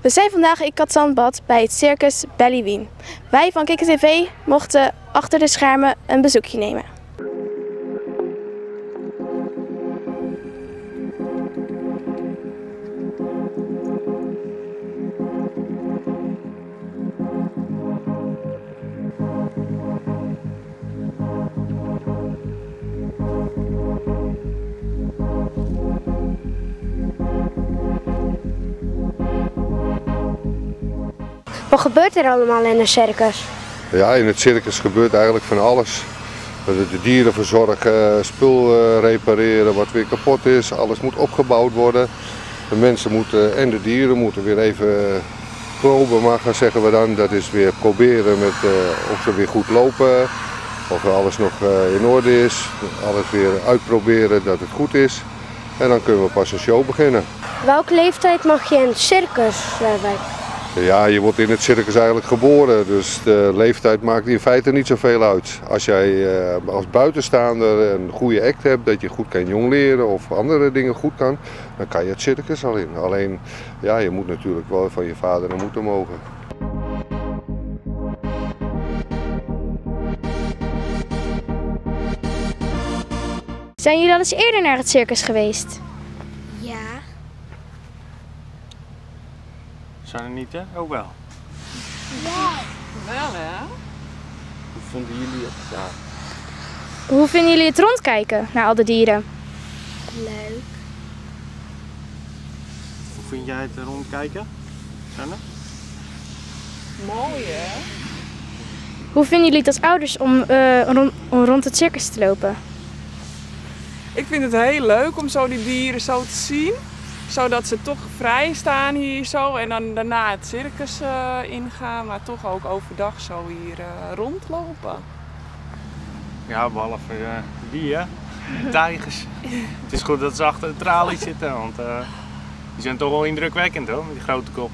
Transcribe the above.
We zijn vandaag in Cadzandbad bij het circus Bellywien. Wij van KikkerTV mochten achter de schermen een bezoekje nemen. Wat gebeurt er allemaal in een circus? Ja, in het circus gebeurt eigenlijk van alles. De dieren verzorgen, spul repareren wat weer kapot is, alles moet opgebouwd worden. De mensen moeten en de dieren moeten weer even proben, maar gaan zeggen we dan. Dat is weer proberen met of ze weer goed lopen, of alles nog in orde is. Alles weer uitproberen dat het goed is. En dan kunnen we pas een show beginnen. Welke leeftijd mag je in het circus werken? Ja, je wordt in het circus eigenlijk geboren, dus de leeftijd maakt in feite niet zoveel uit. Als jij als buitenstaander een goede act hebt, dat je goed kan jongleren of andere dingen goed kan, dan kan je het circus al in. Alleen, ja, je moet natuurlijk wel van je vader en moeder mogen. Zijn jullie al eens eerder naar het circus geweest? Ja. Zijn er niet, hè? Ook wel. Ja. Wel, hè? Hoe vonden jullie het? Ja. Hoe vinden jullie het rondkijken naar al de dieren? Leuk. Hoe vind jij het rondkijken, Sanne? Mooi, hè? Hoe vinden jullie het als ouders om rond het circus te lopen? Ik vind het heel leuk om zo die dieren zo te zien. Zodat ze toch vrij staan hier zo en dan daarna het circus ingaan, maar toch ook overdag zo hier rondlopen. Ja, behalve die, hè? Tijgers. Het is goed dat ze achter de tralies zitten, want die zijn toch wel indrukwekkend, hoor, met die grote kop.